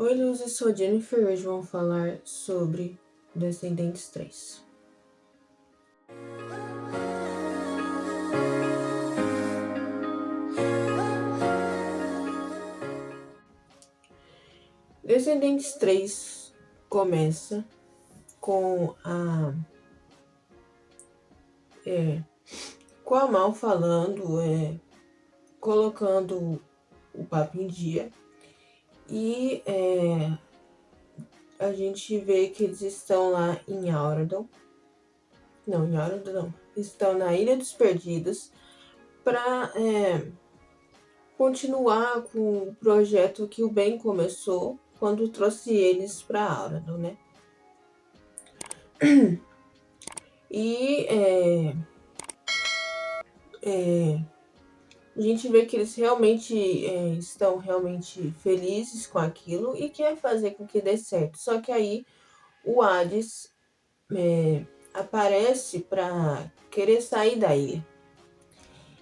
Oi, Luz, eu sou a Jennifer. Hoje vamos falar sobre Descendentes 3. Descendentes 3 começa com a Mal falando, colocando o papo em dia. E a gente vê que eles estão lá em Auradon. Não, em Auradon não. Estão na Ilha dos Perdidos para continuar com o projeto que o Ben começou quando trouxe eles para Auradon, né? E a gente vê que eles realmente estão realmente felizes com aquilo e quer fazer com que dê certo. Só que aí o Hades aparece para querer sair da ilha.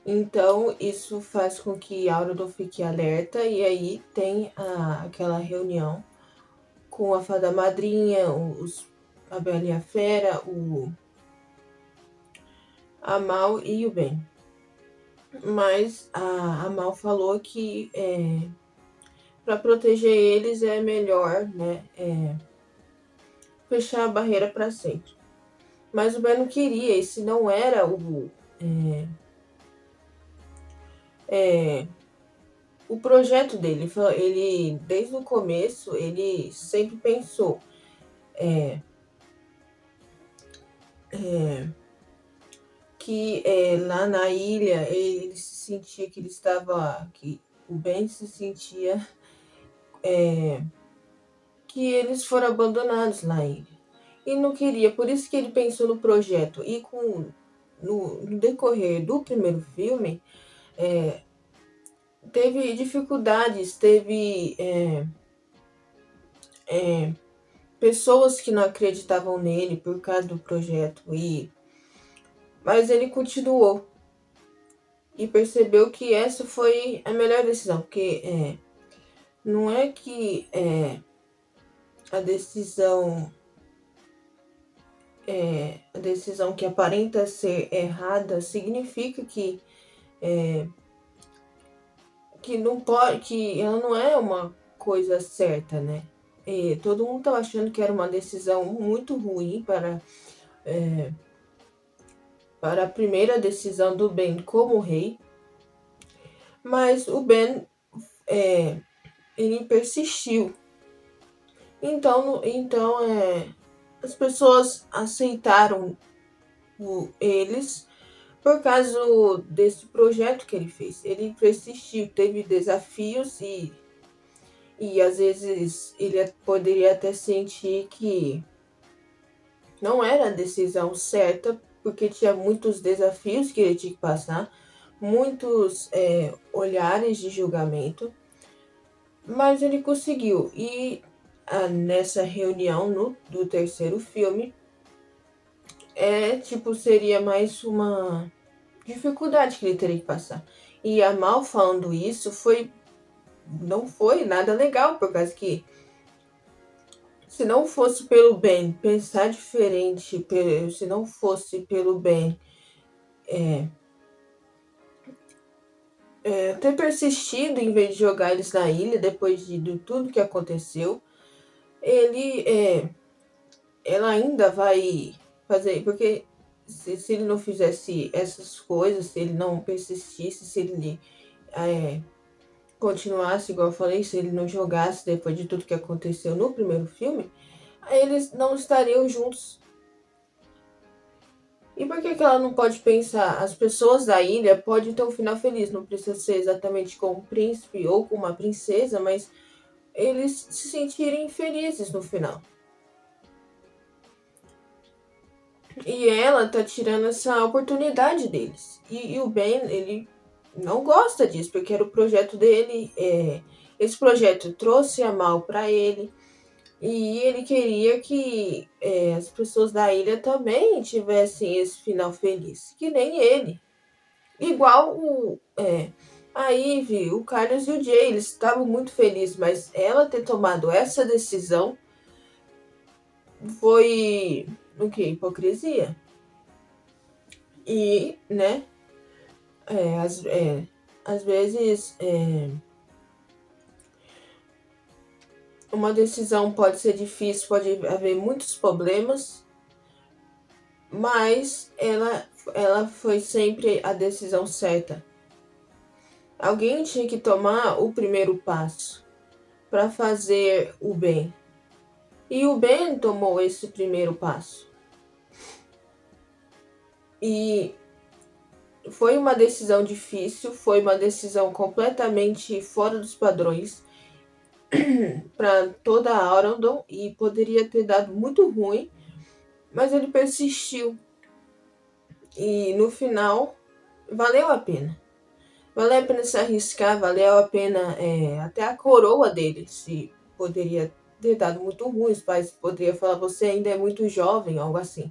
Então isso faz com que Auradon fique alerta e aí tem aquela reunião com a Fada Madrinha, a Bela e a Fera, a Mal e o Ben. Mas a Mal falou que para proteger eles é melhor, né, fechar a barreira para sempre. Mas o Ben não queria, esse não era o projeto dele. Ele, desde o começo, ele sempre pensou que lá na ilha ele se sentia que ele estava, que o Ben se sentia que eles foram abandonados na ilha. E não queria, por isso que ele pensou no projeto. E no decorrer do primeiro filme, teve dificuldades, teve pessoas que não acreditavam nele por causa do projeto. Mas ele continuou e percebeu que essa foi a melhor decisão, porque não é que a decisão que aparenta ser errada significa que não pode, que ela não é uma coisa certa, né? Todo mundo estava achando que era uma decisão muito ruim para a primeira decisão do Ben como rei, mas o Ben ele persistiu. Então as pessoas aceitaram eles por causa desse projeto que ele fez. Ele persistiu, teve desafios e às vezes ele poderia até sentir que não era a decisão certa, porque tinha muitos desafios que ele tinha que passar, muitos olhares de julgamento, mas ele conseguiu. E nessa reunião do terceiro filme, seria mais uma dificuldade que ele teria que passar. E a Mal falando isso não foi nada legal, por causa que se não fosse pelo Ben pensar diferente, se não fosse pelo Ben ter persistido em vez de jogar eles na ilha depois de tudo que aconteceu, ela ainda vai fazer, porque se ele não fizesse essas coisas, se ele não persistisse, se ele continuasse, igual eu falei, se ele não jogasse depois de tudo que aconteceu no primeiro filme, eles não estariam juntos. E por que ela não pode pensar? As pessoas da ilha podem ter um final feliz, não precisa ser exatamente com um príncipe ou com uma princesa, mas eles se sentirem felizes no final. E ela tá tirando essa oportunidade deles. E o Ben, ele não gosta disso, porque era o projeto dele. Esse projeto trouxe a Mal para ele. E ele queria que as pessoas da ilha também tivessem esse final feliz, que nem ele. Igual A Ivy, o Carlos e o Jay, eles estavam muito felizes, mas ela ter tomado essa decisão foi o que? Hipocrisia. E, né, às vezes uma decisão pode ser difícil, pode haver muitos problemas, mas ela foi sempre a decisão certa. Alguém tinha que tomar o primeiro passo para fazer o bem. E o Ben tomou esse primeiro passo. E foi uma decisão difícil, foi uma decisão completamente fora dos padrões para toda a Arundel e poderia ter dado muito ruim, mas ele persistiu. E no final, valeu a pena. Valeu a pena se arriscar, valeu a pena até a coroa dele, se poderia ter dado muito ruim, os pais poderiam falar, você ainda é muito jovem, algo assim.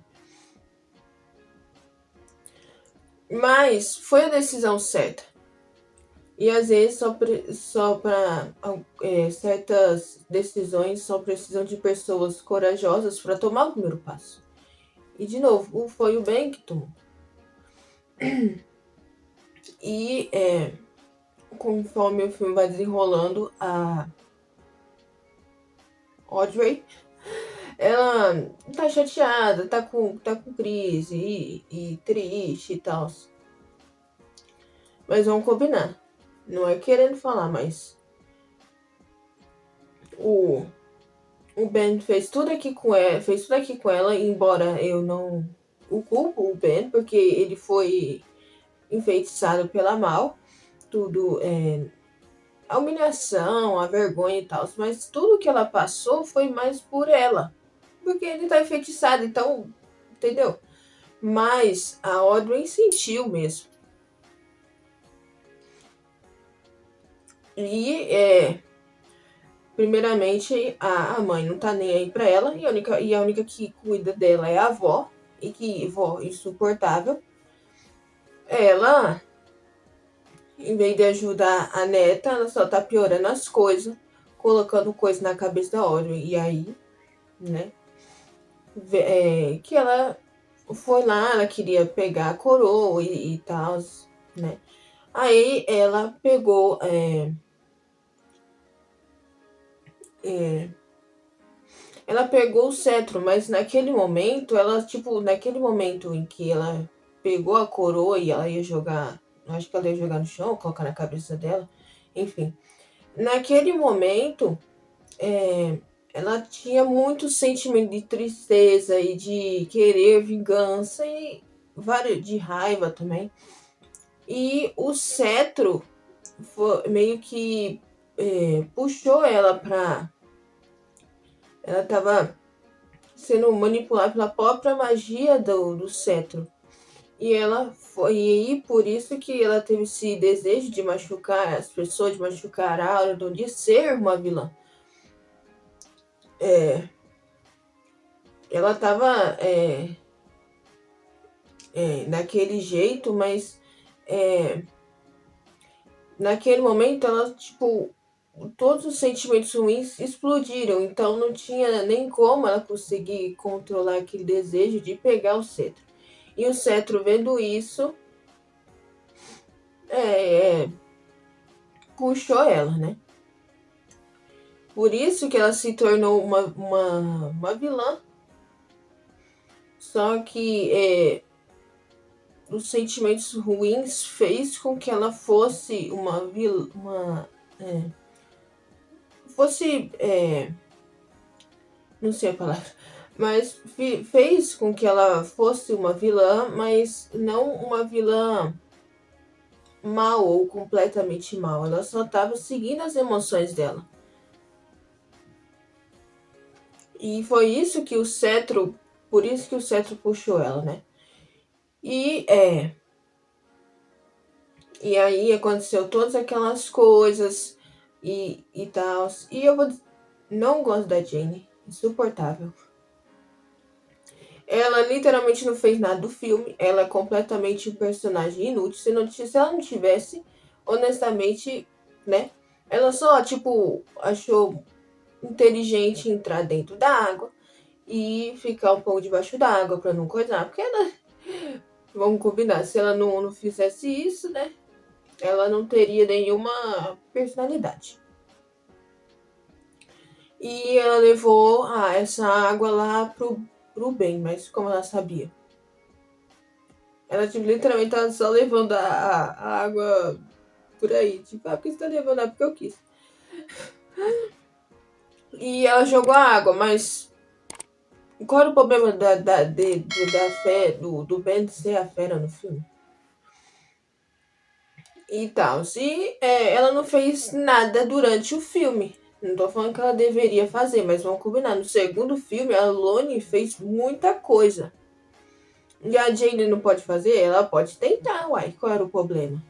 Mas foi a decisão certa. E às vezes só para certas decisões só precisam de pessoas corajosas para tomar o primeiro passo. E de novo, foi o Ben que tomou. E conforme o filme vai desenrolando, a Audrey, ela tá chateada, tá com crise e triste e tal. Mas vamos combinar. Não é querendo falar, mas o Ben fez tudo aqui com ela, embora eu não o culpo, o Ben, porque ele foi enfeitiçado pela Mal. Tudo a humilhação, a vergonha e tal, mas tudo que ela passou foi mais por ela. Porque ele tá enfeitiçado, então, entendeu? Mas a Audrey sentiu mesmo. E primeiramente, a mãe não tá nem aí pra ela, e a única que cuida dela é a avó, e que vó insuportável. Ela, em vez de ajudar a neta, ela só tá piorando as coisas, colocando coisa na cabeça da Audrey. E aí, né, que ela foi lá, ela queria pegar a coroa e tal, né. Aí ela pegou ela pegou o cetro, mas naquele momento, naquele momento em que ela pegou a coroa e ela ia jogar, acho que ela ia jogar no chão, colocar na cabeça dela, enfim. Naquele momento, ela tinha muito sentimento de tristeza e de querer vingança e de raiva também. E o cetro meio que puxou ela pra. Ela tava sendo manipulada pela própria magia do cetro. E ela foi aí por isso que ela teve esse desejo de machucar as pessoas, de machucar a Auradon, de ser uma vilã. Ela tava daquele jeito, mas naquele momento ela, tipo, todos os sentimentos ruins explodiram, então não tinha nem como ela conseguir controlar aquele desejo de pegar o cetro. E o cetro, vendo isso, puxou ela, né? Por isso que ela se tornou uma vilã. Só que os sentimentos ruins fez com que ela fosse uma vilã. Fosse. Não sei a palavra. Mas fez com que ela fosse uma vilã, mas não uma vilã mal ou completamente mal. Ela só estava seguindo as emoções dela. E foi isso que o cetro. Por isso que o cetro puxou ela, né? E aí aconteceu todas aquelas coisas e tal. E eu não gosto da Jane. Insuportável. Ela literalmente não fez nada do filme. Ela é completamente um personagem inútil. Se ela não tivesse honestamente, né? Ela só, tipo, achou inteligente entrar dentro da água e ficar um pouco debaixo da água pra não coisar. Porque ela, vamos combinar, se ela não fizesse isso, né? Ela não teria nenhuma personalidade. E ela levou essa água lá pro bem, mas como ela sabia? Ela, tipo, literalmente tava só levando a água por aí. Tipo, por que você tá levando? Porque eu quis. E ela jogou a água, mas qual era o problema da fé, do Ben ser a fera no filme? E tal. Se ela não fez nada durante o filme. Não tô falando que ela deveria fazer, mas vamos combinar. No segundo filme, a Loni fez muita coisa. E a Jane não pode fazer? Ela pode tentar, uai. Qual era o problema?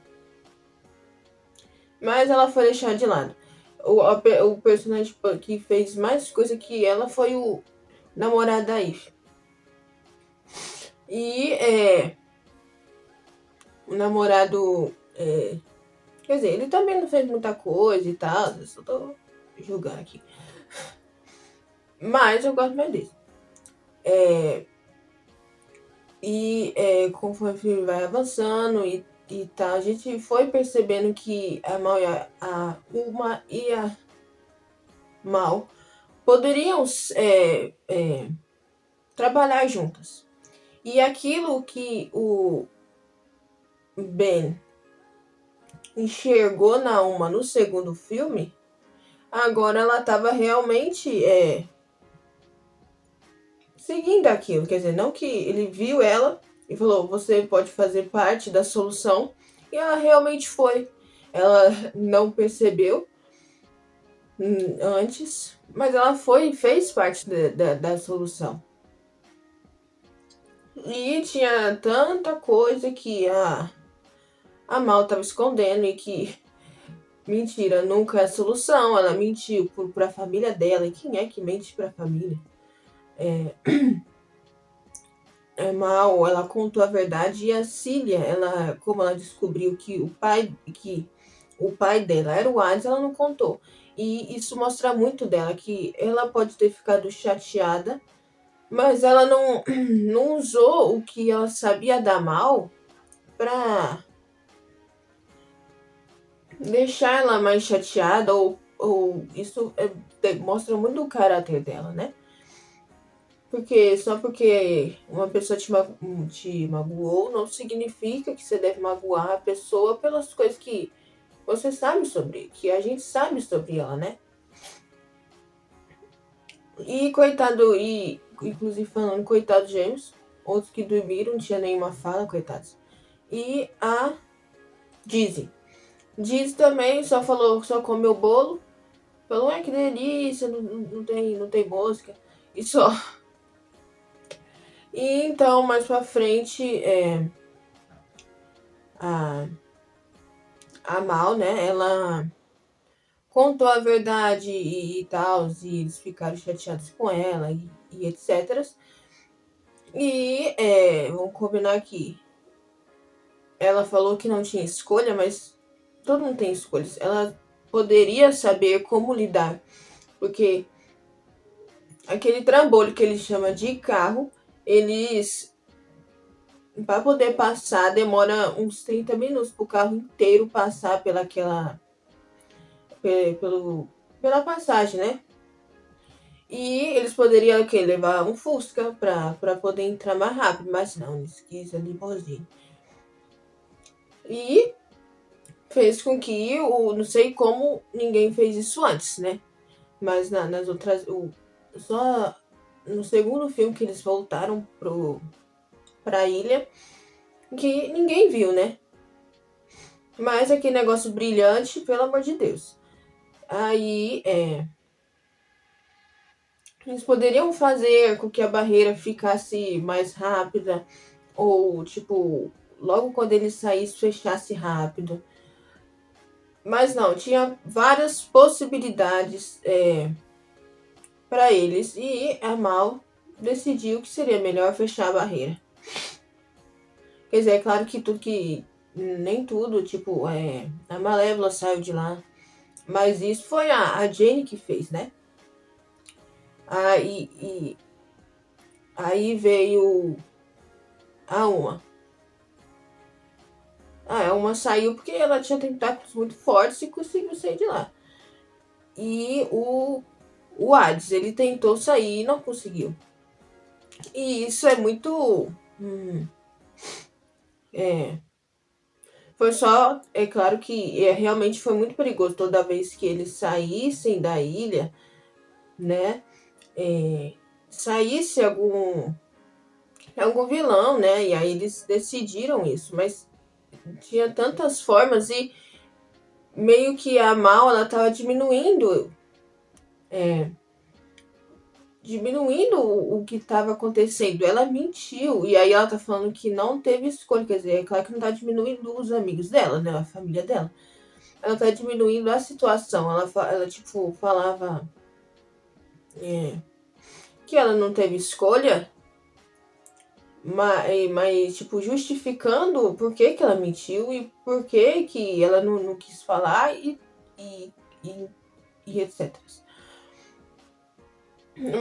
Mas ela foi deixada de lado. O personagem que fez mais coisa que ela foi o namorado da Eve. E o namorado. Quer dizer, ele também não fez muita coisa e tal. Eu só tô julgando aqui. Mas eu gosto mais dele. Conforme o filme vai avançando e tal, a gente foi percebendo que a Mal a Uma e a Mal poderiam trabalhar juntas. E aquilo que o Ben enxergou na Uma no segundo filme, agora ela estava realmente seguindo aquilo. Quer dizer, não que ele viu ela e falou, você pode fazer parte da solução. E ela realmente foi. Ela não percebeu antes, mas ela foi e fez parte da solução. E tinha tanta coisa que a Mal estava escondendo e que, mentira, nunca é a solução. Ela mentiu pra família dela. E quem é que mente pra família? Mal, ela contou a verdade e a Cília, como ela descobriu que o pai dela era o Hades, ela não contou. E isso mostra muito dela, que ela pode ter ficado chateada, mas ela não usou o que ela sabia da Mal pra deixar ela mais chateada, ou isso mostra muito do caráter dela, né? Porque só porque uma pessoa te magoou, não significa que você deve magoar a pessoa pelas coisas que você sabe sobre, que a gente sabe sobre ela, né? E coitado, inclusive falando, coitado James, outros que dormiram, não tinha nenhuma fala, coitados. E a Dizzy. Dizzy também só falou, só comeu bolo. Falou, que delícia, não tem mosca. E só. E então, mais pra frente, a Mal, né? Ela contou a verdade e tal, e eles ficaram chateados com ela e etc. E vamos combinar aqui. Ela falou que não tinha escolha, mas todo mundo tem escolhas. Ela poderia saber como lidar, porque aquele trambolho que ele chama de carro, eles para poder passar demora uns 30 minutos para o carro inteiro passar pela passagem, né? E eles poderiam levar um Fusca para poder entrar mais rápido, mas não, eles quis a limousine. E fez com que não sei como ninguém fez isso antes, né? Mas nas outras, só no segundo filme que eles voltaram pra ilha, que ninguém viu, né? Mas aquele negócio brilhante, pelo amor de Deus. Aí, eles poderiam fazer com que a barreira ficasse mais rápida, ou, tipo, logo quando ele saísse, fechasse rápido. Mas não, tinha várias possibilidades para eles, e a Mal decidiu que seria melhor fechar a barreira. Quer dizer, é claro que tudo que nem tudo, tipo, a Malévola saiu de lá. Mas isso foi a Jane que fez, né? Aí veio a Uma. A Uma saiu porque ela tinha tentáculos muito fortes e conseguiu sair de lá. E o Hades, ele tentou sair e não conseguiu. E isso é muito. Foi só. É claro que realmente foi muito perigoso toda vez que eles saíssem da ilha, né? Saísse algum vilão, né? E aí eles decidiram isso. Mas tinha tantas formas e meio que a Mal, ela tava diminuindo. Diminuindo o que estava acontecendo. Ela mentiu. E aí ela tá falando que não teve escolha. Quer dizer, é claro que não tá diminuindo os amigos dela, né? A família dela. Ela tá diminuindo a situação. Ela tipo, falava que ela não teve escolha. Mas, tipo, justificando por que, que ela mentiu e por que, que ela não quis falar e, e etc.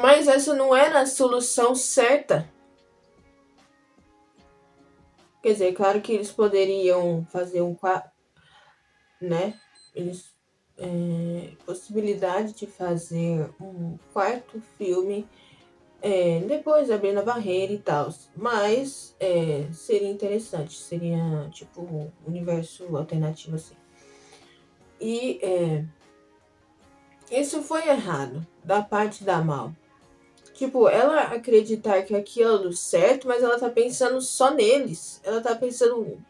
Mas essa não era a solução certa. Quer dizer, claro que eles poderiam fazer né? Eles, possibilidade de fazer um quarto filme depois abrindo a barreira e tal. Mas seria interessante, seria tipo um universo alternativo assim. E isso foi errado da parte da Mal. Tipo, ela acreditar que aquilo é do certo, mas ela tá pensando só neles. Ela tá pensando um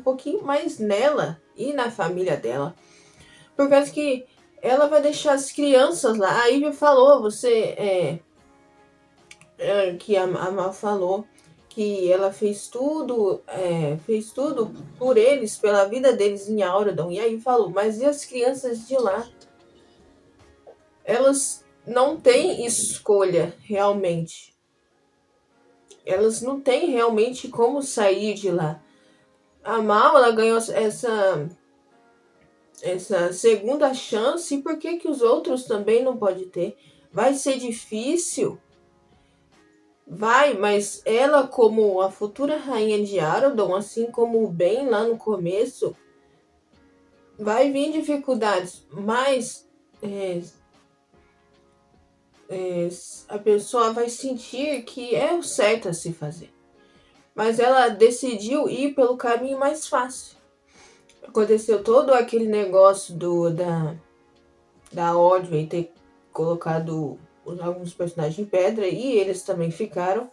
pouquinho mais nela e na família dela. Por causa que ela vai deixar as crianças lá. A Ivy falou, que a Mal falou que ela fez tudo por eles, pela vida deles em Auradon. E aí falou, mas e as crianças de lá? Elas não têm escolha, realmente. Elas não têm realmente como sair de lá. A Mal, ela ganhou essa segunda chance, e por que que os outros também não podem ter? Vai ser difícil? Vai, mas ela, como a futura rainha de Arodon, assim como o Ben lá no começo, vai vir dificuldades, mas a pessoa vai sentir que é o certo a se fazer. Mas ela decidiu ir pelo caminho mais fácil. Aconteceu todo aquele negócio da Audrey ter colocado alguns personagens em pedra e eles também ficaram.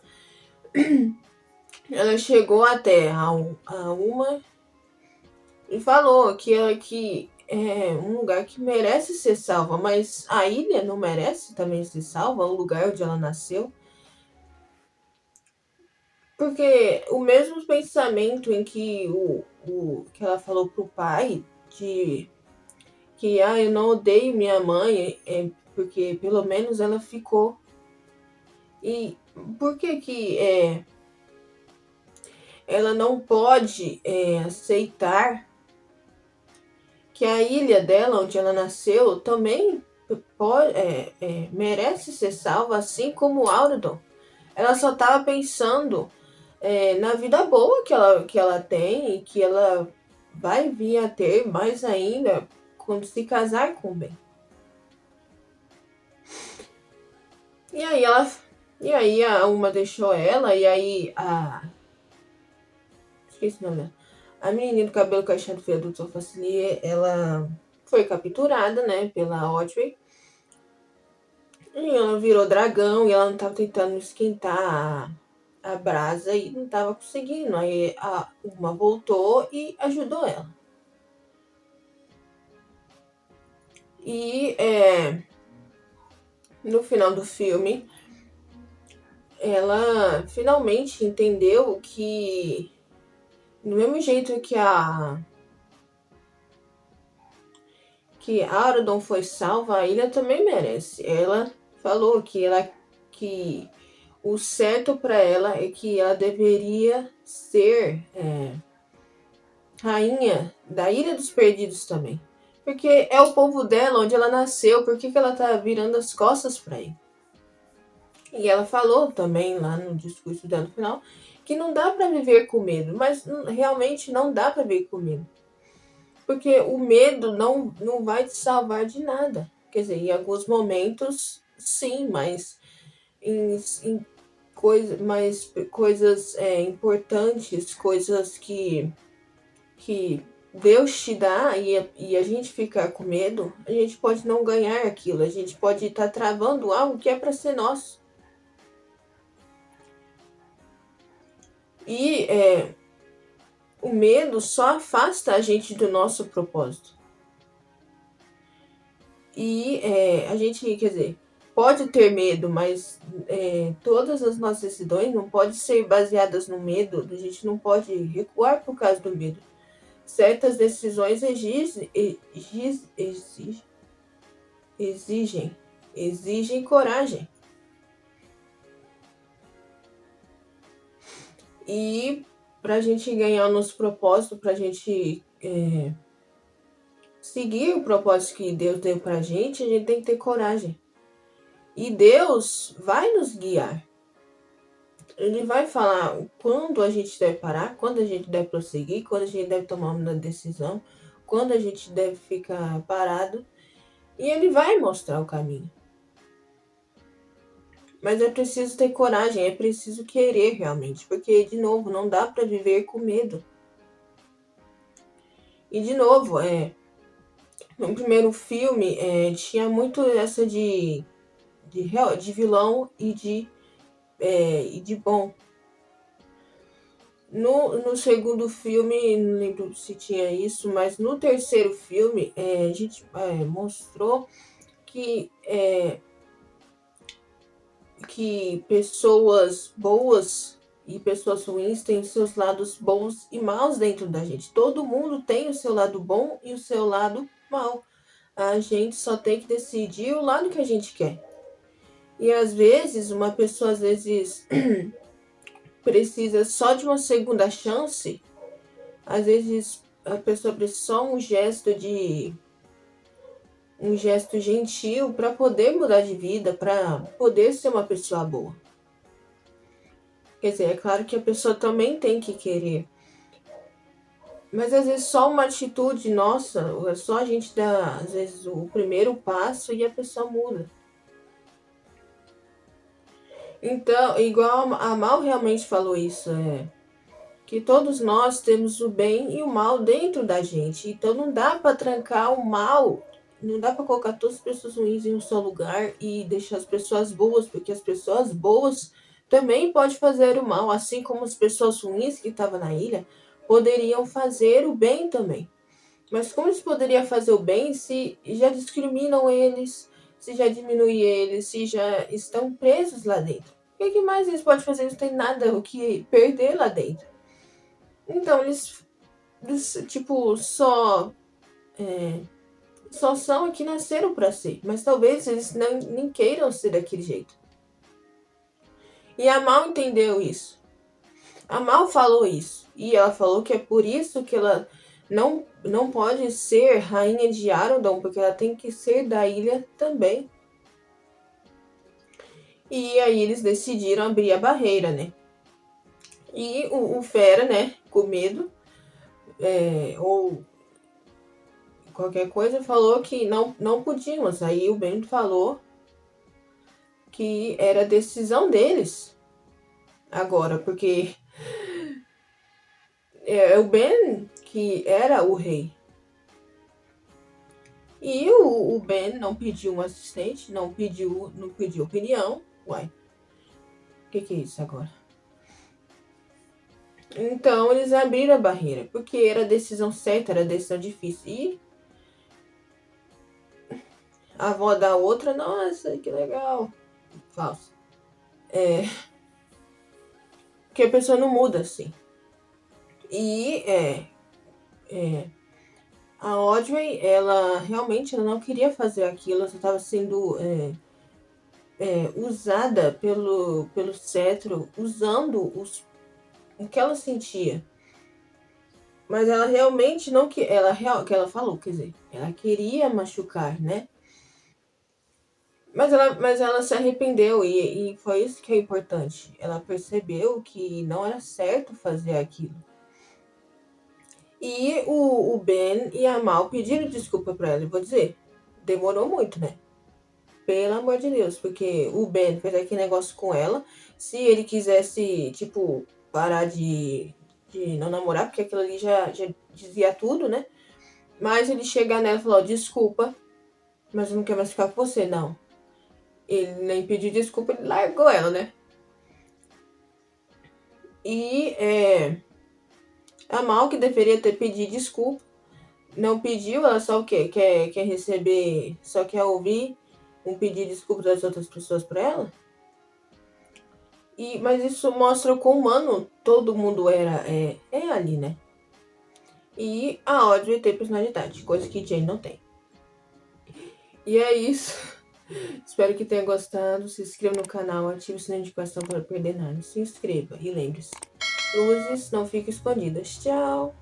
Ela chegou até a Uma e falou que é um lugar que merece ser salva, mas a ilha não merece também ser salva, o lugar onde ela nasceu. Porque o mesmo pensamento em que que ela falou pro pai de que eu não odeio minha mãe, porque pelo menos ela ficou. E por que que ela não pode aceitar que a ilha dela, onde ela nasceu, também merece ser salva, assim como Auradon? Ela só estava pensando na vida boa que ela tem e que ela vai vir a ter mais ainda quando se casar com o Ben. E aí a Uma deixou ela, e aí esqueci o nome dela. A menininha do cabelo cacheado feia do Sofacilier, ela foi capturada, né, pela Audrey. E ela virou dragão e ela não tava tentando esquentar a brasa e não tava conseguindo. Aí a Uma voltou e ajudou ela. E no final do filme, ela finalmente entendeu que, do mesmo jeito que Aradon foi salva, a ilha também merece. Ela falou que o certo para ela é que ela deveria ser rainha da Ilha dos Perdidos também. Porque é o povo dela, onde ela nasceu, por que ela tá virando as costas para ele? E ela falou também lá no discurso dela no final que não dá para viver com medo, mas realmente não dá para viver com medo. Porque o medo não vai te salvar de nada. Quer dizer, em alguns momentos, sim, mas em coisas importantes, coisas que Deus te dá e a gente ficar com medo, a gente pode não ganhar aquilo, a gente pode estar travando algo que é para ser nosso. E o medo só afasta a gente do nosso propósito. E a gente, quer dizer, pode ter medo, mas todas as nossas decisões não podem ser baseadas no medo, a gente não pode recuar por causa do medo. Certas decisões exigem coragem. E para a gente ganhar o nosso propósito, para a gente seguir o propósito que Deus deu para a gente tem que ter coragem. E Deus vai nos guiar. Ele vai falar quando a gente deve parar, quando a gente deve prosseguir, quando a gente deve tomar uma decisão, quando a gente deve ficar parado. E ele vai mostrar o caminho. Mas é preciso ter coragem, é preciso querer realmente, porque, de novo, não dá para viver com medo. E, de novo, no primeiro filme tinha muito essa de vilão e de bom. No segundo filme, não lembro se tinha isso, mas no terceiro filme a gente mostrou que pessoas boas e pessoas ruins têm os seus lados bons e maus dentro da gente. Todo mundo tem o seu lado bom e o seu lado mau. A gente só tem que decidir o lado que a gente quer. E às vezes, uma pessoa precisa só de uma segunda chance. Às vezes a pessoa precisa só um gesto gentil para poder mudar de vida, para poder ser uma pessoa boa. Quer dizer, é claro que a pessoa também tem que querer. Mas às vezes só uma atitude nossa, é só a gente dar, às vezes, o primeiro passo e a pessoa muda. Então, igual a Mal realmente falou isso, que todos nós temos o bem e o mal dentro da gente. Então não dá para trancar o mal, não dá para colocar todas as pessoas ruins em um só lugar e deixar as pessoas boas, porque as pessoas boas também podem fazer o mal, assim como as pessoas ruins que estavam na ilha poderiam fazer o bem também. Mas como eles poderiam fazer o bem se já discriminam eles, se já diminuem eles, se já estão presos lá dentro? O que mais eles podem fazer? Eles não têm nada o que perder lá dentro. Então, eles tipo, só são aqui, nasceram para ser. Mas talvez eles nem queiram ser daquele jeito. E a Mal entendeu isso. A Mal falou isso. E ela falou que é por isso que ela não pode ser rainha de Arondon, porque ela tem que ser da ilha também. E aí eles decidiram abrir a barreira, né? E o Fera, né, com medo, ou qualquer coisa, falou que não podíamos. Aí o Ben falou que era decisão deles agora, porque é o Ben que era o rei. E o Ben não pediu um assistente, não pediu opinião. Uai, o que é isso agora? Então eles abriram a barreira, porque era a decisão certa, era a decisão difícil. E a avó da outra, nossa, que legal. Falso. Porque a pessoa não muda assim. E a Audrey, ela realmente não queria fazer aquilo, ela estava sendo usada pelo cetro, usando o que ela sentia. Mas ela realmente não que ela falou, quer dizer, ela queria machucar, né? Mas ela se arrependeu e foi isso que é importante. Ela percebeu que não era certo fazer aquilo. E o Ben e a Mal pediram desculpa pra ela. Eu vou dizer, demorou muito, né? Pelo amor de Deus, porque o Ben fez aquele negócio com ela. Se ele quisesse, tipo, parar de não namorar, porque aquilo ali já dizia tudo, né? Mas ele chegar nela e falar, desculpa, mas eu não quero mais ficar com você, não. Ele nem pediu desculpa, ele largou ela, né? E a Mal, que deveria ter pedido desculpa, não pediu, ela só o quê? Quer receber, só quer ouvir um pedido de desculpa das outras pessoas pra ela? Mas isso mostra o quão humano todo mundo é ali, né? E a Audrey tem personalidade, coisa que Jane não tem. E é isso. Espero que tenha gostado. Se inscreva no canal, ative o sininho de notificação para não perder nada. Se inscreva e lembre-se, luzes não ficam escondidas. Tchau!